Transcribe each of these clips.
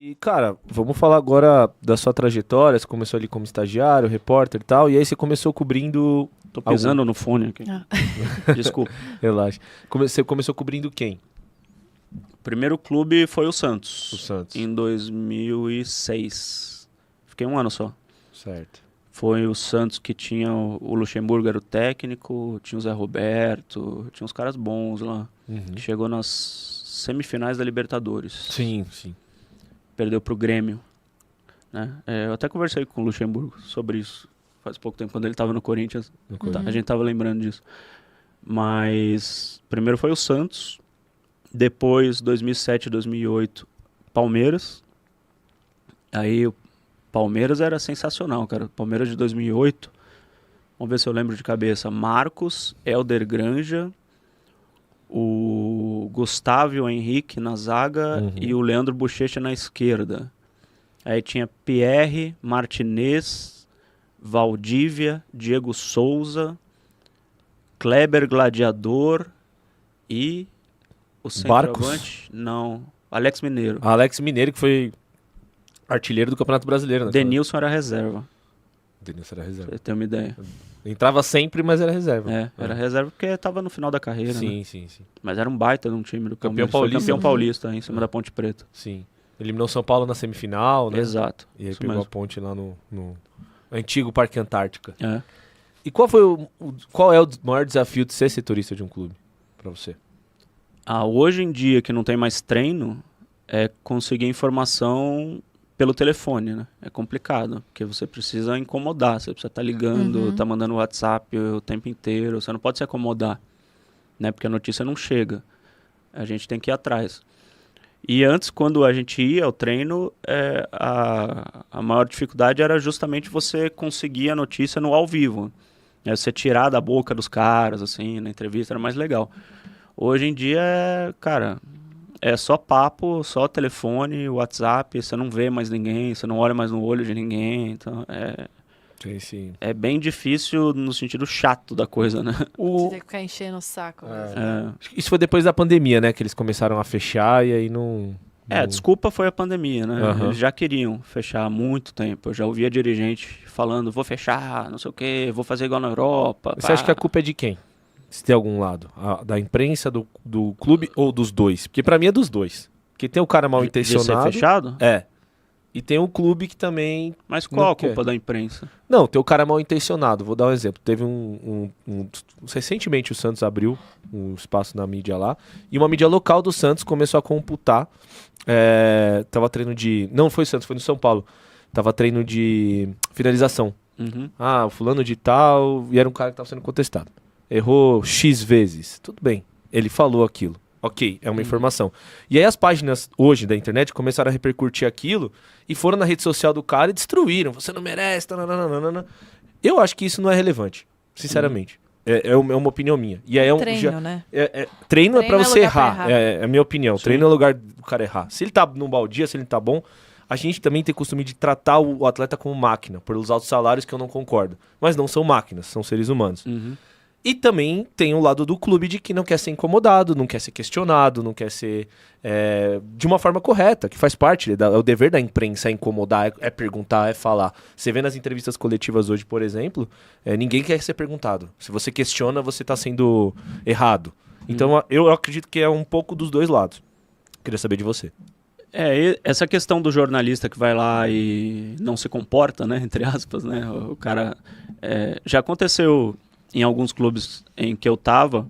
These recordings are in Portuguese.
E, cara, vamos falar agora da sua trajetória. Você começou ali como estagiário, repórter e tal, e aí você começou cobrindo. Tô pisando no fone aqui. Ah. Desculpa. Relaxa. Você começou cobrindo quem? O primeiro clube foi o Santos. O Santos. Em 2006. Fiquei um ano só. Certo. Foi o Santos que tinha o Luxemburgo, era o técnico, tinha o Zé Roberto, tinha uns caras bons lá. Uhum. Que chegou nas semifinais da Libertadores. Sim, sim. Perdeu pro Grêmio. Né? Eu até conversei com o Luxemburgo sobre isso. Faz pouco tempo, quando ele tava no Corinthians. A gente tava lembrando disso. Mas primeiro foi o Santos. Depois, 2007, 2008, Palmeiras. Aí o Palmeiras era sensacional, cara. Palmeiras de 2008. Vamos ver se eu lembro de cabeça. Marcos, Hélder Granja, o Gustavo Henrique na zaga e o Leandro Bochecha na esquerda. Aí tinha Pierre, Martinez, Valdívia, Diego Souza, Kleber Gladiador e o centroavante? Não, Alex Mineiro. Alex Mineiro, que foi artilheiro do Campeonato Brasileiro, né? Denilson era reserva, Denilson era pra reserva. você ter uma ideia. Entrava sempre, mas era reserva. Era reserva porque tava no final da carreira, né? Sim, sim, sim. Mas era um baita de um time do Campeão Palmeiras. Foi paulista. campeão paulista em cima da Ponte Preta. Sim. Eliminou São Paulo na semifinal, né? Exato. E aí Isso pegou mesmo. a ponte lá no antigo Parque Antártica. É. E qual é o maior desafio de ser setorista de um clube pra você? Hoje em dia, que não tem mais treino, é conseguir informação pelo telefone, né? É complicado, porque você precisa incomodar, você precisa estar ligando, tá mandando WhatsApp o tempo inteiro, você não pode se acomodar, né? Porque a notícia não chega. A gente tem que ir atrás. E antes, quando a gente ia ao treino, a maior dificuldade era justamente você conseguir a notícia no ao vivo. Você tirar da boca dos caras, assim, na entrevista, era mais legal. Hoje em dia, cara, é só papo, só telefone, WhatsApp, você não vê mais ninguém, você não olha mais no olho de ninguém, então Sim. é bem difícil no sentido chato da coisa, né? Você tem que ficar enchendo o saco. mesmo. Isso foi depois da pandemia, né? Que eles começaram a fechar e aí não... Desculpa foi a pandemia, né? Aham. Eles já queriam fechar há muito tempo. Eu já ouvia dirigente falando, vou fechar, não sei o quê, vou fazer igual na Europa. Você acha que a culpa é de quem? Se tem algum lado? Da imprensa, do clube ou dos dois? Porque pra mim é dos dois. Porque tem o cara mal de ser intencionado. fechado? E tem o clube que também... Mas qual Não a culpa quer. da imprensa? Não, tem o cara mal intencionado. Vou dar um exemplo. Teve recentemente o Santos abriu um espaço na mídia lá. E uma mídia local do Santos começou a computar. Tava treino de... Não foi Santos, foi no São Paulo. Tava treino de finalização. Uhum. O fulano de tal... E era um cara que tava sendo contestado. Errou X vezes. Tudo bem. Ele falou aquilo. Ok, é uma informação. E aí as páginas hoje da internet começaram a repercutir aquilo e foram na rede social do cara e destruíram. Você não merece. Tananana. Eu acho que isso não é relevante, sinceramente. É uma opinião minha. E aí Treino, né? treino é pra Treino é você lugar pra errar. errar. É a minha opinião. Sim. Treino é o lugar do cara errar. Se ele tá num baldia, se ele tá bom, a gente também tem costume de tratar o atleta como máquina, por usar os salários que eu não concordo. Mas não são máquinas, são seres humanos. Uhum. E também tem o lado do clube de que não quer ser incomodado, não quer ser questionado, não quer ser de uma forma correta, que faz parte, é o dever da imprensa é incomodar, é perguntar, é falar. Você vê nas entrevistas coletivas hoje, por exemplo, ninguém quer ser perguntado. Se você questiona, você está sendo errado. Então eu acredito que é um pouco dos dois lados. Queria saber de você. Essa questão do jornalista que vai lá e não se comporta, né, entre aspas, né, o cara, já aconteceu em alguns clubes em que eu tava,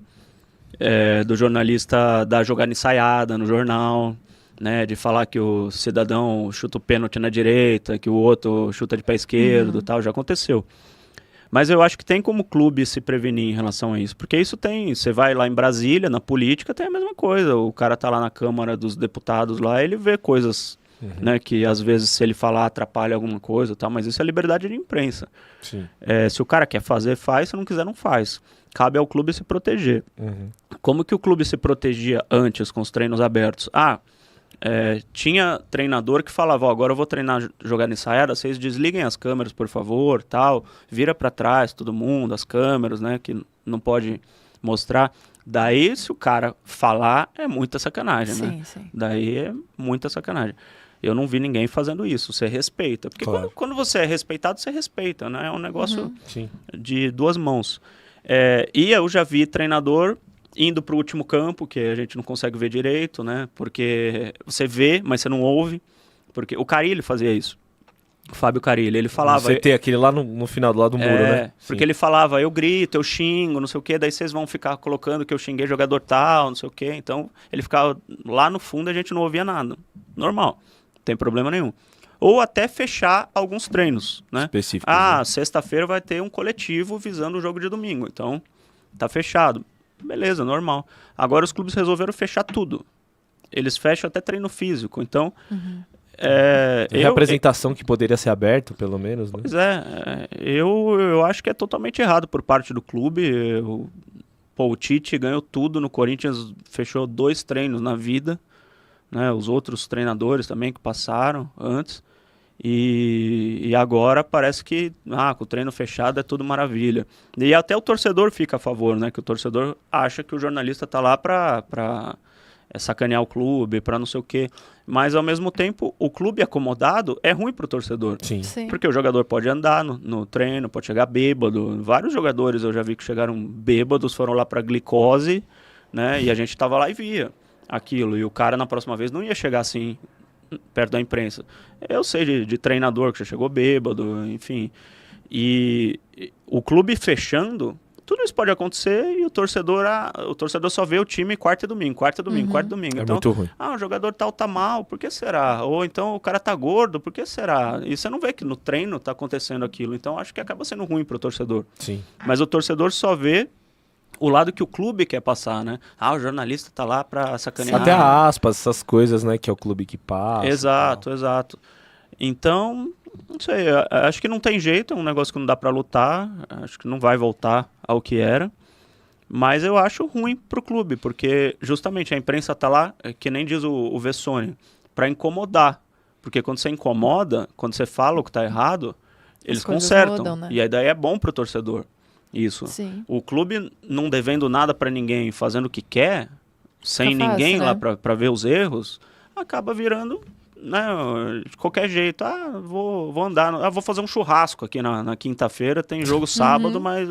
do jornalista dar jogada ensaiada no jornal, né, de falar que o cidadão chuta o pênalti na direita, que o outro chuta de pé esquerdo, tal, já aconteceu. Mas eu acho que tem como clube se prevenir em relação a isso, porque isso você vai lá em Brasília, na política, tem a mesma coisa, o cara tá lá na Câmara dos Deputados lá, ele vê coisas, né, que às vezes se ele falar atrapalha alguma coisa, tal, mas isso é liberdade de imprensa. Sim. Se o cara quer fazer, faz, se não quiser, não faz. Cabe ao clube se proteger. Como que o clube se protegia antes com os treinos abertos? Tinha treinador que falava, agora eu vou treinar jogada ensaiada, vocês desliguem as câmeras, por favor, tal, vira pra trás todo mundo, as câmeras, né, que não pode mostrar. Daí, se o cara falar, é muita sacanagem, né? Sim. Daí é muita sacanagem. Eu não vi ninguém fazendo isso. Você respeita. Porque Claro. quando você é respeitado, você respeita, né? É um negócio Sim. de duas mãos. E eu já vi treinador indo para o último campo, que a gente não consegue ver direito, né? Porque você vê, mas você não ouve. Porque o Carille fazia isso. O Fábio Carille, ele falava... Você tem aquele lá no final, do lado do muro, né? Porque ele falava, eu grito, eu xingo, não sei o quê, daí vocês vão ficar colocando que eu xinguei jogador tal, não sei o quê. Então, ele ficava lá no fundo e a gente não ouvia nada. Normal, não tem problema nenhum. Ou até fechar alguns treinos, né? Específicos, né? Sexta-feira vai ter um coletivo visando o jogo de domingo, então tá fechado. Beleza, normal. Agora os clubes resolveram fechar tudo. Eles fecham até treino físico, então... Tem representação que poderia ser aberto, pelo menos, né? Pois eu acho que é totalmente errado por parte do clube. O Tite ganhou tudo no Corinthians, fechou 2 treinos na vida, né? Os outros treinadores também que passaram antes. E agora parece que com o treino fechado é tudo maravilha. E até o torcedor fica a favor, né? Que o torcedor acha que o jornalista está lá para sacanear o clube, para não sei o quê. Mas, ao mesmo tempo, o clube acomodado é ruim para o torcedor. Sim. Sim. Porque o jogador pode andar no treino, pode chegar bêbado. Vários jogadores eu já vi que chegaram bêbados, foram lá para glicose, né? E a gente estava lá e via aquilo. E o cara, na próxima vez, não ia chegar assim, perto da imprensa. Eu sei de treinador que já chegou bêbado, enfim. E o clube fechando... Tudo isso pode acontecer e o torcedor só vê o time quarta e domingo. É Então, muito ruim. o jogador tal tá mal, por que será? Ou então o cara tá gordo, por que será? E você não vê que no treino tá acontecendo aquilo. Então acho que acaba sendo ruim pro torcedor. Sim. Mas o torcedor só vê o lado que o clube quer passar, né? O jornalista tá lá pra sacanear. Até a aspas, essas coisas, né? Que é o clube que passa. Exato. Então, não sei, acho que não tem jeito, é um negócio que não dá pra lutar, acho que não vai voltar ao que era, mas eu acho ruim pro clube, porque justamente a imprensa tá lá, que nem diz o Vessone, pra incomodar, porque quando você incomoda, quando você fala o que tá errado, eles coisas consertam, mudam, né? e aí daí é bom pro torcedor, isso. Sim. O clube não devendo nada pra ninguém, fazendo o que quer, sem Fica fácil, ninguém lá né? pra ver os erros, acaba virando... Né, de qualquer jeito, vou andar, vou fazer um churrasco aqui na quinta-feira, tem jogo sábado, mas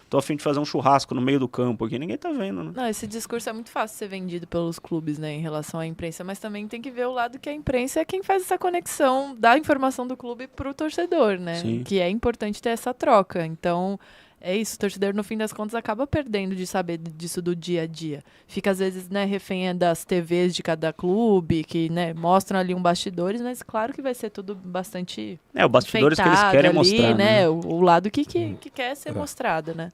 tô a fim de fazer um churrasco no meio do campo aqui, ninguém tá vendo, né? Não, esse discurso é muito fácil de ser vendido pelos clubes, né, em relação à imprensa, mas também tem que ver o lado que a imprensa é quem faz essa conexão da informação do clube pro torcedor, né? Sim. Que é importante ter essa troca. Então, é isso, o torcedor, no fim das contas, acaba perdendo de saber disso do dia a dia. Fica, às vezes, né, refém das TVs de cada clube, que, né, mostram ali um bastidores, mas claro que vai ser tudo bastante O bastidores que eles enfeitado querem ali, mostrar, né? O lado que quer ser mostrado, né?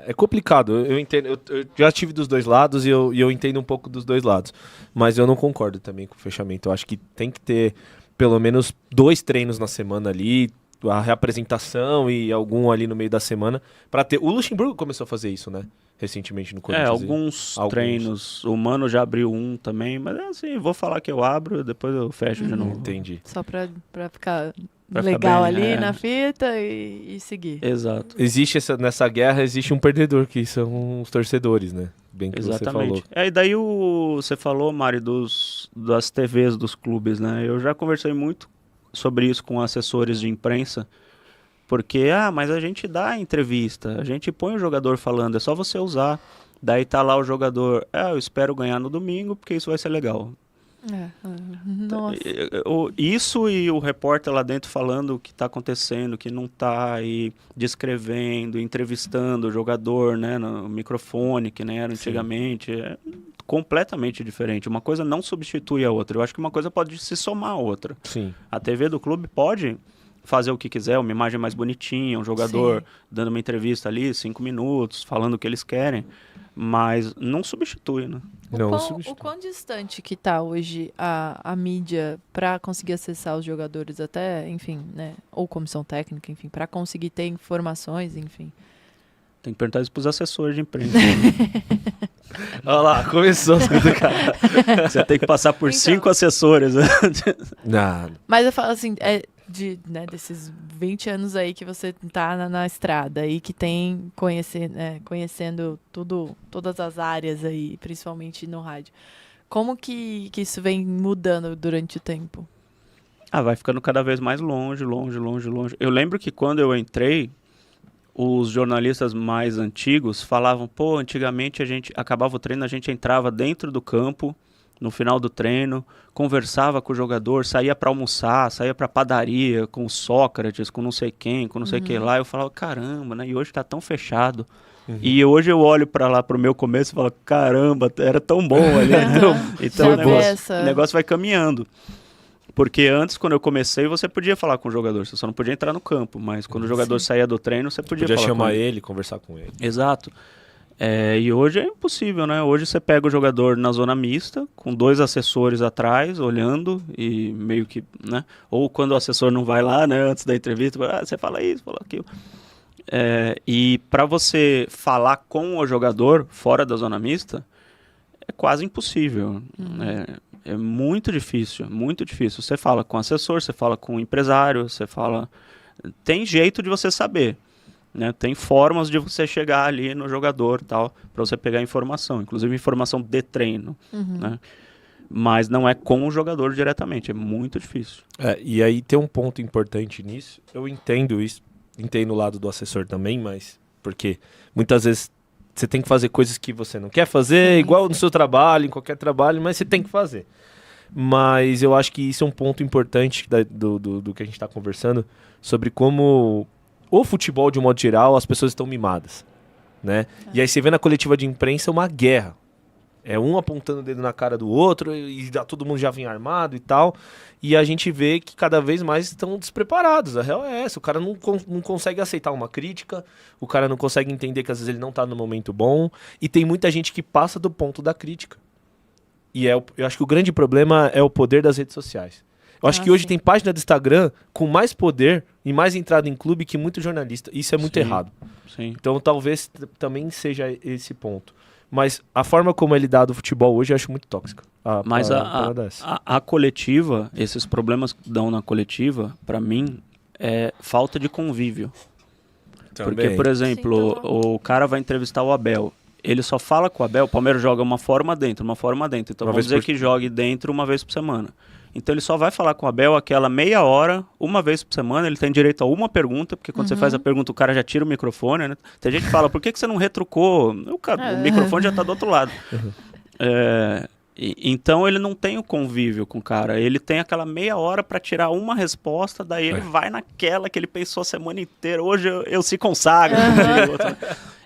É complicado, eu entendo, eu já tive dos dois lados e eu entendo um pouco dos dois lados, mas eu não concordo também com o fechamento. Eu acho que tem que ter pelo menos 2 treinos na semana ali, a reapresentação e algum ali no meio da semana para ter. O Luxemburgo começou a fazer isso, né? Recentemente no Corinthians. Alguns treinos. O Mano já abriu um também, mas assim, vou falar que eu abro, depois eu fecho de novo. Entendi. Só pra ficar Pra ficar legal bem, ali na fita e seguir. Exato. Existe nessa guerra, existe um perdedor, que são os torcedores, né? Bem que você falou. Exatamente. E daí você falou, Mari, das TVs dos clubes, né? Eu já conversei muito sobre isso com assessores de imprensa, porque, mas a gente dá entrevista, a gente põe o jogador falando, é só você usar. Daí tá lá o jogador, eu espero ganhar no domingo, porque isso vai ser legal. Nossa. Isso e o repórter lá dentro falando o que tá acontecendo, que não tá aí descrevendo, entrevistando o jogador, né, no microfone, que nem era antigamente, é completamente diferente. Uma coisa não substitui a outra. Eu acho que uma coisa pode se somar a outra. Sim. A TV do clube pode fazer o que quiser, uma imagem mais bonitinha, um jogador dando uma entrevista ali, 5 minutos, falando o que eles querem, mas não substitui, né? O quão distante que tá hoje a mídia para conseguir acessar os jogadores até, enfim, né, ou comissão técnica, enfim, para conseguir ter informações, enfim. Tem que perguntar isso pros assessores de imprensa. Olha lá, começou as coisas, cara. Você tem que passar por Então. 5 assessores. Nada. Mas eu falo assim, desses 20 anos aí que você tá na estrada e que tem conhecendo todas as áreas aí, principalmente no rádio. Como que isso vem mudando durante o tempo? Vai ficando cada vez mais longe, longe, longe, longe. Eu lembro que quando eu entrei, os jornalistas mais antigos falavam, pô, antigamente a gente acabava o treino, a gente entrava dentro do campo, no final do treino, conversava com o jogador, saía para almoçar, saía para padaria com o Sócrates, com não sei quem, com não sei quem lá. Eu falava, caramba, né? E hoje tá tão fechado. E hoje eu olho para lá, pro meu começo e falo, caramba, era tão bom ali. Então o negócio vai caminhando. Porque antes, quando eu comecei, você podia falar com o jogador, você só não podia entrar no campo, mas quando o jogador saía do treino, você podia falar chamar com ele, conversar com ele. Exato. E hoje é impossível, né? Hoje você pega o jogador na zona mista, com 2 assessores atrás, olhando, e meio que, né? Ou quando o assessor não vai lá, né? Antes da entrevista, você fala isso, fala aquilo. E para você falar com o jogador fora da zona mista, é quase impossível. É muito difícil, muito difícil. Você fala com o assessor, você fala com o empresário, você fala... Tem jeito de você saber. Né? Tem formas de você chegar ali no jogador tal, para você pegar informação, inclusive informação de treino, né? Mas não é com o jogador diretamente, é muito difícil. E aí tem um ponto importante nisso, eu entendo isso, entendo o lado do assessor também, mas porque muitas vezes você tem que fazer coisas que você não quer fazer, igual no seu trabalho, em qualquer trabalho, mas você tem que fazer. Mas eu acho que isso é um ponto importante do que a gente está conversando, sobre como o futebol, de um modo geral, as pessoas estão mimadas, né? E aí você vê na coletiva de imprensa uma guerra. É um apontando o dedo na cara do outro e todo mundo já vem armado e tal. E a gente vê que cada vez mais estão despreparados. A real é essa. O cara não consegue aceitar uma crítica, o cara não consegue entender que às vezes ele não tá no momento bom. E tem muita gente que passa do ponto da crítica. E eu acho que o grande problema é o poder das redes sociais. Eu acho que hoje tem página do Instagram com mais poder e mais entrada em clube que muito jornalista. Isso é muito errado. Sim. Então talvez também seja esse ponto. Mas a forma como é lidado o futebol hoje eu acho muito tóxica. Mas a coletiva, esses problemas que dão na coletiva, para mim, é falta de convívio. Também. Porque, por exemplo, o cara vai entrevistar o Abel. Ele só fala com o Abel, o Palmeiras joga uma forma dentro. Então vamos dizer que jogue dentro uma vez por semana. Então ele só vai falar com o Abel aquela meia hora, uma vez por semana, ele tem direito a uma pergunta, porque quando você faz a pergunta o cara já tira o microfone, né? Tem gente que fala, por que você não retrucou? O microfone já está do outro lado. Então ele não tem o convívio com o cara, ele tem aquela meia hora para tirar uma resposta, daí ele vai naquela que ele pensou a semana inteira, hoje eu se consagro.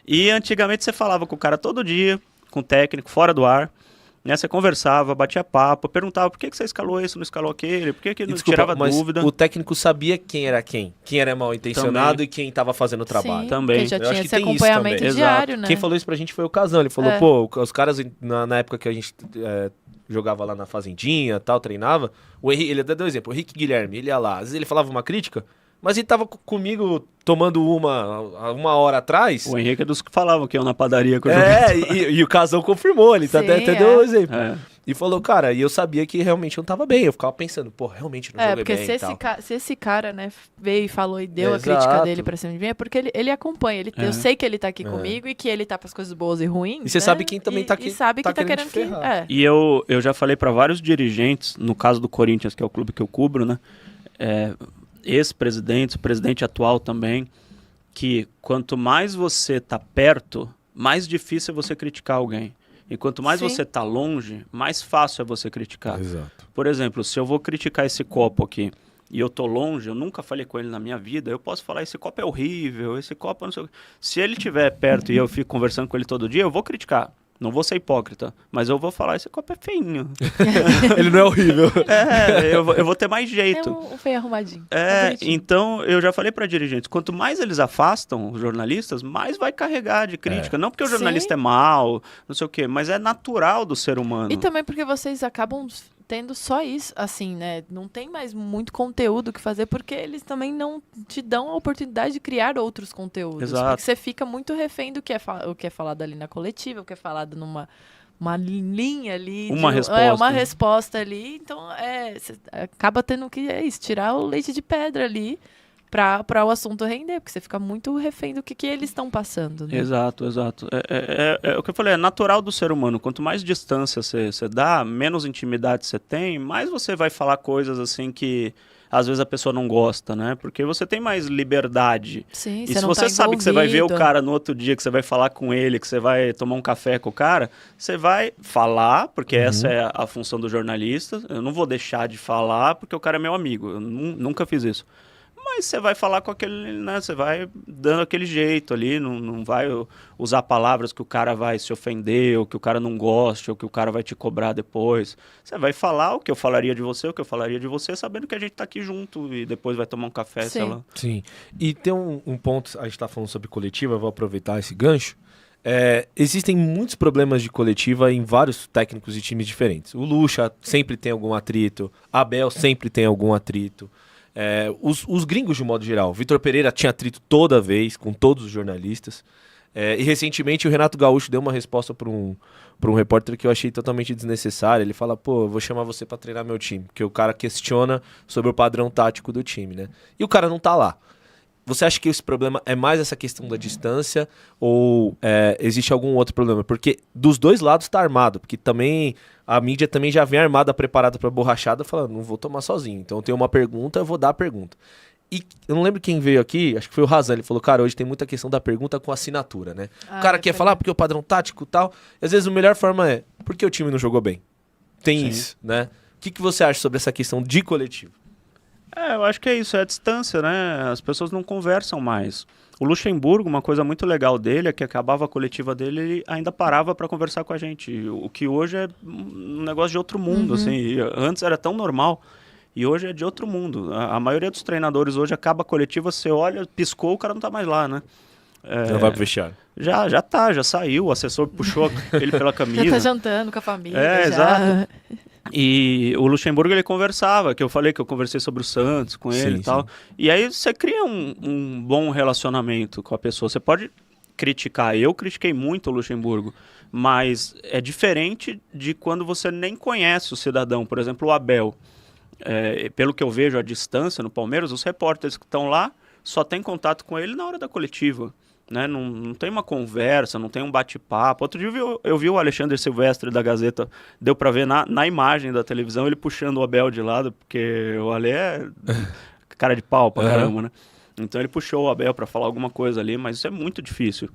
E antigamente você falava com o cara todo dia, com o técnico, fora do ar. Né, você conversava, batia papo, perguntava por que você escalou esse, não escalou aquele, por que não tirava dúvida. O técnico sabia quem era quem era mal intencionado também. E quem estava fazendo o trabalho. Sim, também. Já tinha esse acompanhamento diário, né? Quem falou isso pra gente foi o Casão. Ele falou, pô, os caras na época que a gente jogava lá na Fazendinha, tal, treinava, o Henrique, ele deu um exemplo, o Henrique Guilherme, ele ia lá, às vezes ele falava uma crítica, mas ele tava comigo tomando uma hora atrás. O Henrique é dos que falavam que eu na padaria com o e o Casão confirmou, ele até deu um exemplo. E falou, cara, e eu sabia que realmente não tava bem. Eu ficava pensando, pô, realmente não joguei bem. Porque se esse cara, né, veio e falou e deu a crítica dele pra cima de mim, é porque ele acompanha. Eu sei que ele tá aqui comigo e que ele tá pras coisas boas e ruins. E você sabe quem também tá aqui. E sabe que tá querendo que. E eu já falei pra vários dirigentes, no caso do Corinthians, que é o clube que eu cubro, né? Ex-presidentes, o presidente atual também, que quanto mais você tá perto, mais difícil é você criticar alguém. E quanto mais você tá longe, mais fácil é você criticar. Exato. Por exemplo, se eu vou criticar esse copo aqui e eu tô longe, eu nunca falei com ele na minha vida, eu posso falar, esse copo é horrível, esse copo não sei o quê. Se ele estiver perto e eu fico conversando com ele todo dia, eu vou criticar. Não vou ser hipócrita, mas eu vou falar, esse copo é feinho. Ele não é horrível. Eu vou ter mais jeito. É um feio arrumadinho. Então eu já falei para dirigentes, quanto mais eles afastam os jornalistas, mais vai carregar de crítica. Não porque o jornalista é mau, não sei o quê, mas é natural do ser humano. E também porque vocês acabam tendo só isso, assim, né? Não tem mais muito conteúdo que fazer, porque eles também não te dão a oportunidade de criar outros conteúdos. Exato. Porque você fica muito refém do que é falado ali na coletiva, o que é falado numa linha ali. Uma resposta. Uma resposta ali. Então, você acaba tendo que tirar o leite de pedra ali para o assunto render, porque você fica muito refém do que eles estão passando. Né? Exato. É o que eu falei, é natural do ser humano. Quanto mais distância você dá, menos intimidade você tem, mais você vai falar coisas assim que às vezes a pessoa não gosta, né? Porque você tem mais liberdade. Sim, E você se não você tá sabe que você vai ver o envolvido. cara no outro dia, que você vai falar com ele, que você vai tomar um café com o cara, você vai falar, porque essa é a função do jornalista. Eu não vou deixar de falar porque o cara é meu amigo. Eu nunca fiz isso. Mas você vai falar com aquele, né? Você vai dando aquele jeito ali, não vai usar palavras que o cara vai se ofender, ou que o cara não goste, ou que o cara vai te cobrar depois. Você vai falar o que eu falaria de você, o que eu falaria de você, sabendo que a gente tá aqui junto e depois vai tomar um café, sei Sim. lá. Sim. E tem um ponto, a gente tá falando sobre coletiva, eu vou aproveitar esse gancho. Existem muitos problemas de coletiva em vários técnicos e times diferentes. O Lucha sempre tem algum atrito, a Abel sempre tem algum atrito. Os gringos, de modo geral. Vitor Pereira tinha atrito toda vez com todos os jornalistas. E recentemente o Renato Gaúcho deu uma resposta para um repórter que eu achei totalmente desnecessária. Ele fala, pô, eu vou chamar você para treinar meu time, porque o cara questiona sobre o padrão tático do time, né? E o cara não tá lá. Você acha que esse problema é mais essa questão da distância ou existe algum outro problema? Porque dos dois lados está armado, porque também a mídia também já vem armada, preparada para borrachada, falando, não vou tomar sozinho. Então eu tenho uma pergunta, eu vou dar a pergunta. E eu não lembro quem veio aqui, acho que foi o Razan, ele falou, cara, hoje tem muita questão da pergunta com assinatura, né? O cara quer falar porque o padrão tático e tal, e às vezes a melhor forma é, por que o time não jogou bem? Tem Sim. isso, né? O que você acha sobre essa questão de coletivo? Eu acho que é isso, é a distância, né? As pessoas não conversam mais. O Luxemburgo, uma coisa muito legal dele é que acabava a coletiva dele, ele ainda parava para conversar com a gente. O que hoje é um negócio de outro mundo, assim. E antes era tão normal e hoje é de outro mundo. A maioria dos treinadores hoje acaba a coletiva, você olha, piscou, o cara não tá mais lá, né? Não vai pro vestiário. Já saiu, o assessor puxou ele pela camisa. Já tá jantando com a família. já. Exato. E o Luxemburgo, ele conversava, que eu falei que eu conversei sobre o Santos com ele Sim, e tal. sim. E aí você cria um bom relacionamento com a pessoa. Você pode criticar. Eu critiquei muito o Luxemburgo, mas é diferente de quando você nem conhece o cidadão. Por exemplo, o Abel. Pelo que eu vejo à distância no Palmeiras, os repórteres que estão lá só têm contato com ele na hora da coletiva. Né? Não tem uma conversa, não tem um bate-papo. Outro dia eu vi o Alexandre Silvestre da Gazeta, deu pra ver na imagem da televisão ele puxando o Abel de lado, porque o Ale é cara de pau pra caramba, né? Então ele puxou o Abel pra falar alguma coisa ali, mas isso é muito difícil.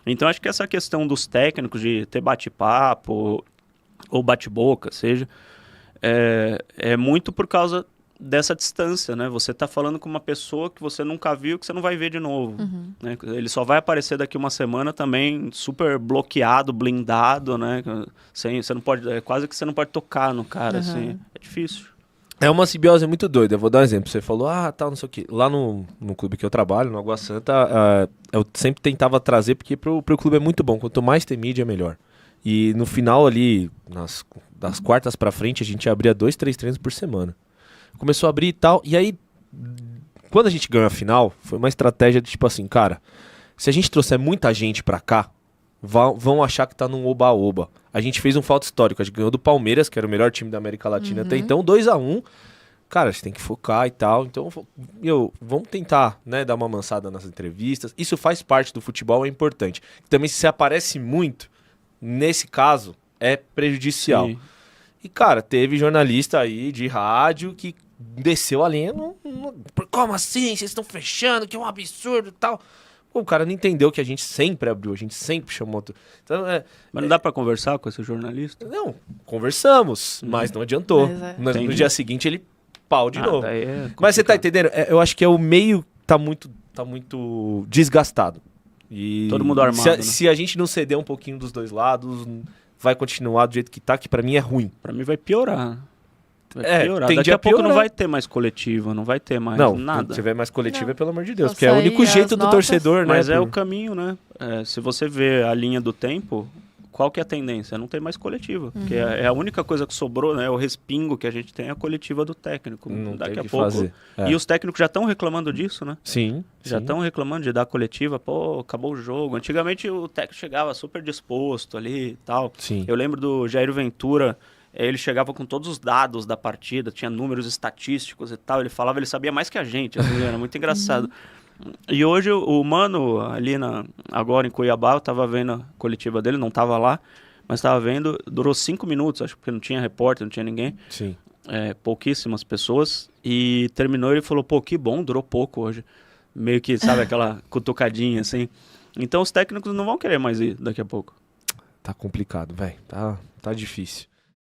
Então acho que essa questão dos técnicos de ter bate-papo ou bate-boca, seja, é muito por causa dessa distância, né? Você tá falando com uma pessoa que você nunca viu, que você não vai ver de novo, né? Ele só vai aparecer daqui uma semana também super bloqueado, blindado, né? Você não pode, quase que você não pode tocar no cara, assim. É difícil. É uma simbiose muito doida. Eu vou dar um exemplo. Você falou, tal, não sei o quê. Lá no clube que eu trabalho, no Água Santa, eu sempre tentava trazer, porque pro clube é muito bom. Quanto mais tem mídia, melhor. E no final ali, das quartas pra frente, a gente abria 2, 3 treinos por semana. Começou a abrir e tal, e aí, quando a gente ganhou a final, foi uma estratégia de tipo assim, cara, se a gente trouxer muita gente pra cá, vão achar que tá num oba-oba. A gente fez um fato histórico, a gente ganhou do Palmeiras, que era o melhor time da América Latina até então, 2-1, cara, você tem que focar e tal, então, vamos tentar, né, dar uma amansada nas entrevistas, isso faz parte do futebol, é importante. Também se você aparece muito, nesse caso, é prejudicial. Sim. E, cara, teve jornalista aí de rádio que desceu a linha. Como assim? Vocês estão fechando? Que é um absurdo e tal. Pô, o cara não entendeu que a gente sempre abriu, a gente sempre chamou outro. Então, Mas não dá pra conversar com esse jornalista? não, conversamos, mas não adiantou. Mas No Entendi. dia seguinte ele pau de novo. Daí é Mas você tá complicado. entendendo? Eu acho que o meio tá muito desgastado. E Todo mundo armado, né? se a gente não ceder um pouquinho dos dois lados, vai continuar do jeito que tá, que pra mim é ruim. Pra mim vai piorar. Vai piorar. tende Daqui a a pouco não piorar. vai ter mais coletiva, não vai ter mais Não, nada. se tiver mais coletivo, Não. pelo amor de Deus. Só Porque é o sair único as jeito do notas. torcedor, né? Mas é o caminho, né? Se você vê a linha do tempo, qual que é a tendência? Não tem mais coletiva. Porque é a única coisa que sobrou, né? O respingo que a gente tem é a coletiva do técnico. Não Daqui tem a que pouco. fazer. E os técnicos já estão reclamando disso, né? Sim. Já estão reclamando de dar coletiva. Pô, acabou o jogo. Antigamente o técnico chegava super disposto ali e tal. Sim. Eu lembro do Jair Ventura, ele chegava com todos os dados da partida, tinha números estatísticos e tal. Ele falava, ele sabia mais que a gente, assim, era muito engraçado. E hoje o Mano, ali agora em Cuiabá, eu tava vendo a coletiva dele, não tava lá, mas tava vendo, durou 5 minutos, acho que não tinha repórter, não tinha ninguém. Sim. pouquíssimas pessoas, e terminou ele falou, pô, que bom, durou pouco hoje. Meio que, sabe, aquela cutucadinha, assim. Então os técnicos não vão querer mais ir daqui a pouco. Tá complicado, velho. Tá difícil.